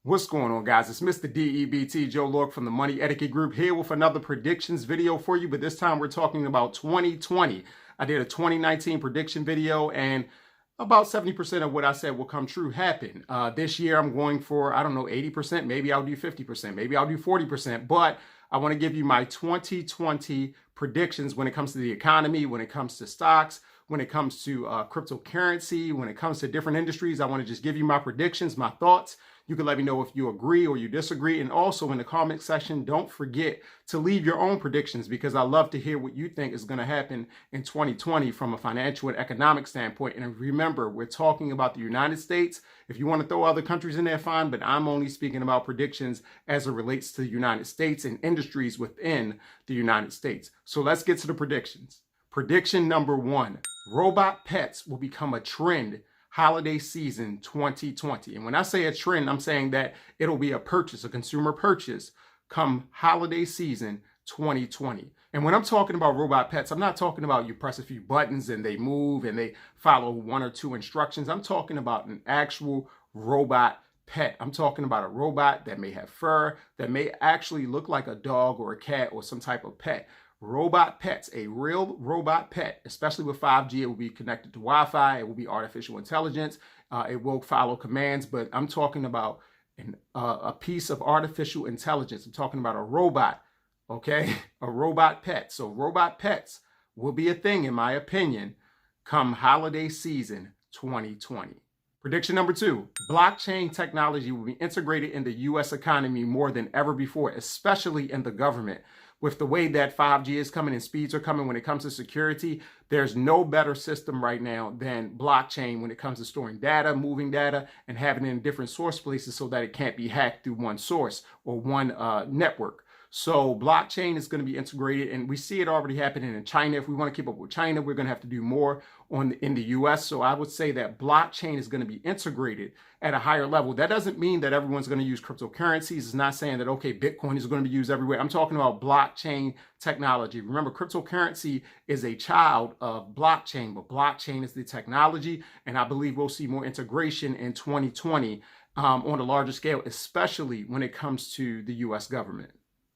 What's going on, guys? It's Mr. DEBT Joe Lorick from the Money Etiquette Group here with another predictions video for you, but this time we're talking about 2020. I did a 2019 prediction video and about 70% of what I said will come true happened. This year I'm going for, I don't know, 80%. Maybe I'll do 50%. Maybe I'll do 40%. But I want to give you my 2020 predictions when it comes to the economy, when it comes to stocks, when it comes to cryptocurrency, when it comes to different industries. I want to just give you my predictions, my thoughts. You can let me know if you agree or you disagree. And also in the comment section, don't forget to leave your own predictions because I love to hear what you think is going to happen in 2020 from a financial and economic standpoint. And remember, we're talking about the United States. If you want to throw other countries in there, fine, but I'm only speaking about predictions as it relates to the United States and industries within the United States. So let's get to the predictions. Prediction number 1, robot pets will become a trend holiday season 2020. And when I say a trend, I'm saying that it'll be a purchase, a consumer purchase come holiday season 2020. And when I'm talking about robot pets, I'm not talking about you press a few buttons and they move and they follow 1 or 2 instructions. I'm talking about an actual robot pet. I'm talking about a robot that may have fur, that may actually look like a dog or a cat or some type of pet. Robot pets, a real robot pet, especially with 5G, it will be connected to Wi-Fi, it will be artificial intelligence, it will follow commands, but I'm talking about a piece of artificial intelligence. I'm talking about a robot, okay? A robot pet. So robot pets will be a thing, in my opinion, come holiday season 2020. Prediction number 2, blockchain technology will be integrated in the U.S. economy more than ever before, especially in the government. With the way that 5G is coming and speeds are coming when it comes to security, there's no better system right now than blockchain when it comes to storing data, moving data, and having it in different source places so that it can't be hacked through one source or one network. So blockchain is going to be integrated, and we see it already happening in China. If we want to keep up with China, we're going to have to do more in the US. So I would say that blockchain is going to be integrated at a higher level. That doesn't mean that everyone's going to use cryptocurrencies. It's not saying that, okay, Bitcoin is going to be used everywhere. I'm talking about blockchain technology. Remember, cryptocurrency is a child of blockchain, but blockchain is the technology, and I believe we'll see more integration in 2020 on a larger scale, especially when it comes to the US government.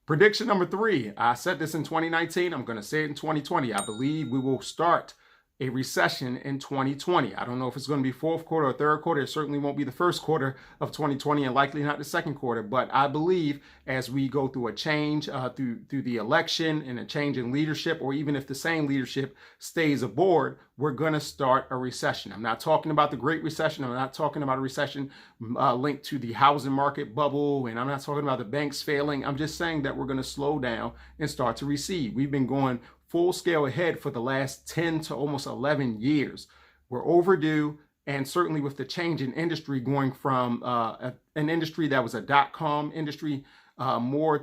Prediction number 3, I said this in 2019, I'm going to say it in 2020. I believe we will start a recession in 2020. I don't know if it's going to be fourth quarter or third quarter. It certainly won't be the first quarter of 2020 and likely not the second quarter. But I believe as we go through a change through the election and a change in leadership, or even if the same leadership stays aboard, we're going to start a recession. I'm not talking about the Great Recession. I'm not talking about a recession linked to the housing market bubble. And I'm not talking about the banks failing. I'm just saying that we're going to slow down and start to recede. We've been going full scale ahead for the last 10 to almost 11 years. We're overdue, and certainly with the change in industry going from an industry that was a dot-com industry more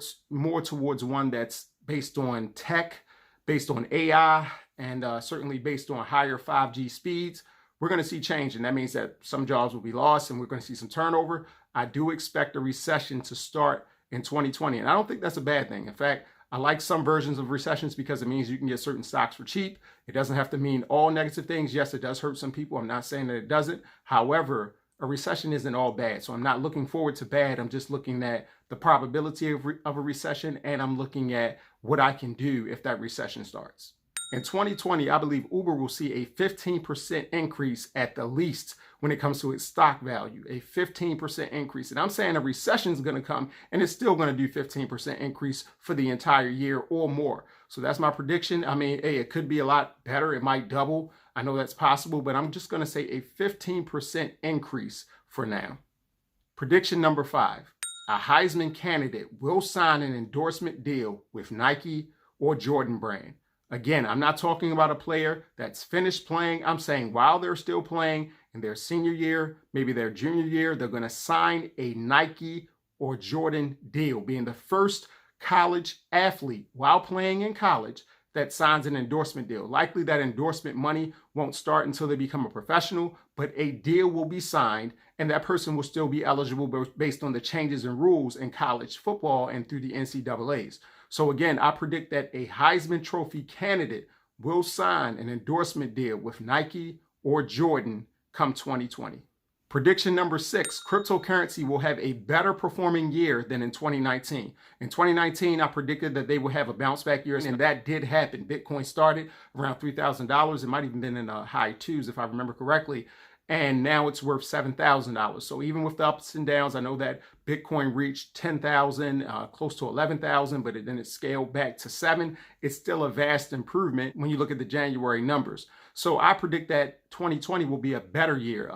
towards one that's based on tech, based on AI, and certainly based on higher 5G speeds, we're going to see change. And that means that some jobs will be lost and we're going to see some turnover. I do expect a recession to start in 2020. And I don't think that's a bad thing. In fact, I like some versions of recessions because it means you can get certain stocks for cheap. It doesn't have to mean all negative things. Yes, it does hurt some people. I'm not saying that it doesn't. However, a recession isn't all bad. So I'm not looking forward to bad. I'm just looking at the probability of a recession, and I'm looking at what I can do if that recession starts. In 2020, I believe Uber will see a 15% increase at the least when it comes to its stock value, a 15% increase. And I'm saying a recession is going to come and it's still going to do 15% increase for the entire year or more. So that's my prediction. I mean, hey, it could be a lot better. It might double. I know that's possible, but I'm just going to say a 15% increase for now. Prediction number 5, a Heisman candidate will sign an endorsement deal with Nike or Jordan brand. Again, I'm not talking about a player that's finished playing. I'm saying while they're still playing in their senior year, maybe their junior year, they're going to sign a Nike or Jordan deal, being the first college athlete while playing in college that signs an endorsement deal. Likely that endorsement money won't start until they become a professional, but a deal will be signed and that person will still be eligible based on the changes in rules in college football and through the NCAAs. So again, I predict that a Heisman Trophy candidate will sign an endorsement deal with Nike or Jordan come 2020. Prediction number 6, cryptocurrency will have a better performing year than in 2019. In 2019, I predicted that they would have a bounce back year, and that did happen. Bitcoin started around $3,000. It might even been in the high twos, if I remember correctly. And now it's worth $7,000. So even with the ups and downs, I know that Bitcoin reached 10,000, close to 11,000, but then it scaled back to 7. It's still a vast improvement when you look at the January numbers. So I predict that 2020 will be a better year.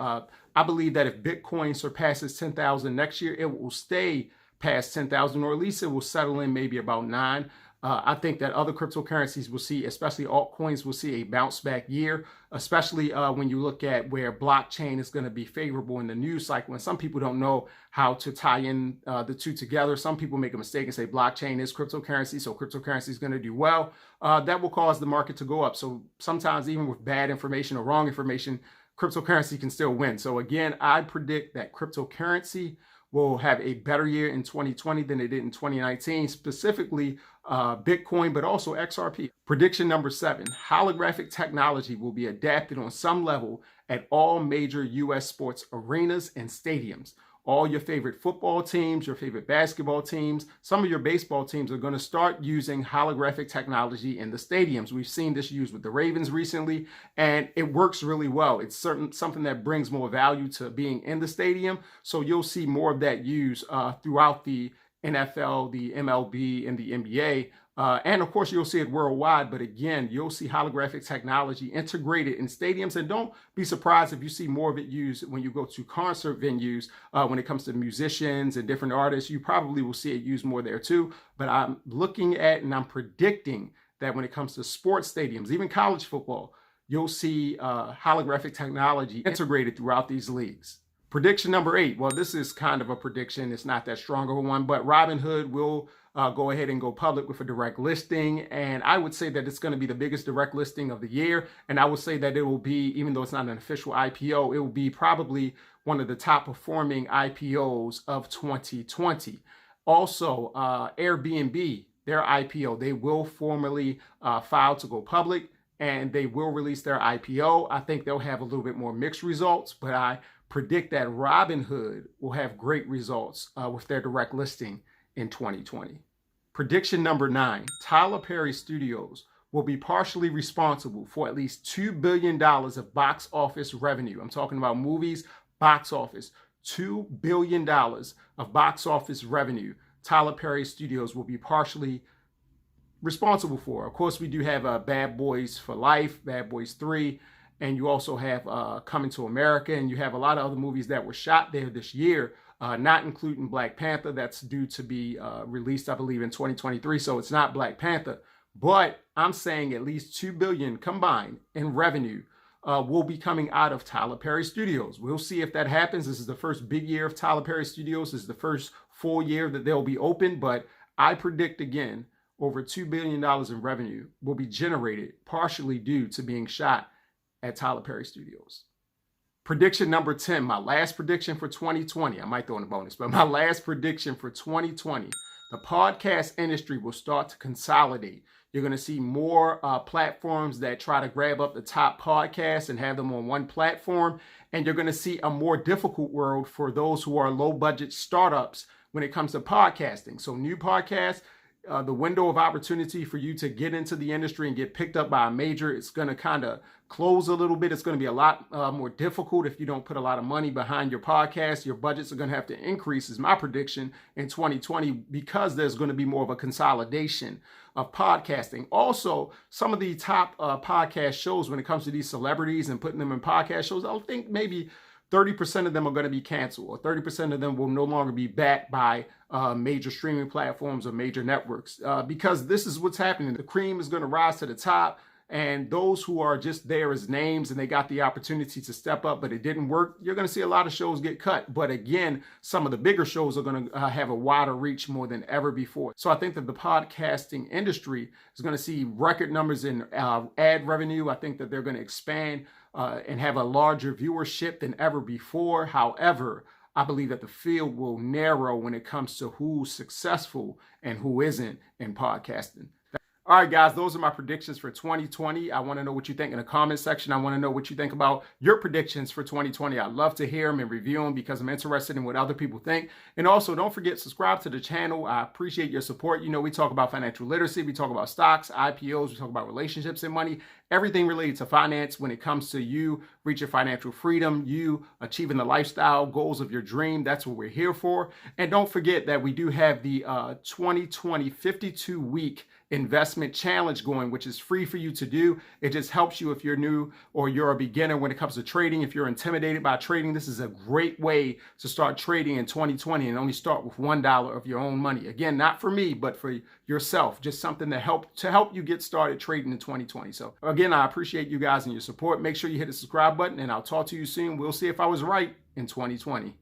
I believe that if Bitcoin surpasses 10,000 next year, it will stay past 10,000, or at least it will settle in maybe about 9. I think that other cryptocurrencies will see, especially altcoins, will see a bounce back year, especially when you look at where blockchain is going to be favorable in the news cycle. And some people don't know how to tie in the two together. Some people make a mistake and say blockchain is cryptocurrency, so cryptocurrency is going to do well. That will cause the market to go up. So sometimes even with bad information or wrong information, cryptocurrency can still win. So again, I predict that cryptocurrency will have a better year in 2020 than it did in 2019, specifically Bitcoin, but also XRP. Prediction number 7, holographic technology will be adapted on some level at all major U.S. sports arenas and stadiums. All your favorite football teams, your favorite basketball teams, some of your baseball teams are going to start using holographic technology in the stadiums. We've seen this used with the Ravens recently, and it works really well. It's something that brings more value to being in the stadium. So you'll see more of that used throughout the NFL, the MLB, and the NBA. And of course, you'll see it worldwide. But again, you'll see holographic technology integrated in stadiums. And don't be surprised if you see more of it used when you go to concert venues. When it comes to musicians and different artists, you probably will see it used more there too. But I'm looking at and I'm predicting that when it comes to sports stadiums, even college football, you'll see holographic technology integrated throughout these leagues. Prediction number 8. Well, this is kind of a prediction. It's not that strong of a one, but Robinhood will go ahead and go public with a direct listing. And I would say that it's going to be the biggest direct listing of the year. And I would say that it will be, even though it's not an official IPO, it will be probably one of the top performing IPOs of 2020. Also, Airbnb, their IPO, they will formally file to go public, and they will release their IPO. I think they'll have a little bit more mixed results, but I predict that Robinhood will have great results with their direct listing in 2020. Prediction number 9, Tyler Perry Studios will be partially responsible for at least $2 billion of box office revenue. I'm talking about movies, box office. $2 billion of box office revenue Tyler Perry Studios will be partially responsible for. Of course, we do have Bad Boys for Life, Bad Boys 3, and you also have Coming to America, and you have a lot of other movies that were shot there this year, not including Black Panther. That's due to be released, I believe, in 2023, so it's not Black Panther. But I'm saying at least $2 billion combined in revenue will be coming out of Tyler Perry Studios. We'll see if that happens. This is the first big year of Tyler Perry Studios. This is the first full year that they'll be open, but I predict again, over $2 billion in revenue will be generated partially due to being shot at Tyler Perry Studios. Prediction number 10, my last prediction for 2020. I might throw in a bonus, but my last prediction for 2020, the podcast industry will start to consolidate. You're going to see more platforms that try to grab up the top podcasts and have them on one platform. And you're going to see a more difficult world for those who are low budget startups when it comes to podcasting. So new podcasts, the window of opportunity for you to get into the industry and get picked up by a major, it's going to kind of close a little bit. It's going to be a lot more difficult if you don't put a lot of money behind your podcast. Your budgets are going to have to increase, is my prediction, in 2020, because there's going to be more of a consolidation of podcasting. Also, some of the top podcast shows, when it comes to these celebrities and putting them in podcast shows, I think maybe 30% of them are going to be canceled, or 30% of them will no longer be backed by major streaming platforms or major networks, because this is what's happening. The cream is going to rise to the top, and those who are just there as names and they got the opportunity to step up, but it didn't work, you're going to see a lot of shows get cut. But again, some of the bigger shows are going to have a wider reach more than ever before. So I think that the podcasting industry is going to see record numbers in ad revenue. I think that they're going to expand and have a larger viewership than ever before. However, I believe that the field will narrow when it comes to who's successful and who isn't in podcasting. All right, guys, those are my predictions for 2020. I want to know what you think in the comment section. I want to know what you think about your predictions for 2020. I'd love to hear them and review them because I'm interested in what other people think. And also, don't forget, subscribe to the channel. I appreciate your support. You know, we talk about financial literacy. We talk about stocks, IPOs. We talk about relationships and money, everything related to finance when it comes to you reaching financial freedom, you achieving the lifestyle goals of your dream. That's what we're here for. And don't forget that we do have the 2020 52-week investment challenge going, which is free for you to do. It just helps you if you're new or you're a beginner when it comes to trading. If you're intimidated by trading, this is a great way to start trading in 2020 and only start with $1 of your own money. Again, not for me, but for yourself. Just something to help you get started trading in 2020. So again, I appreciate you guys and your support. Make sure you hit the subscribe button and I'll talk to you soon. We'll see if I was right in 2020.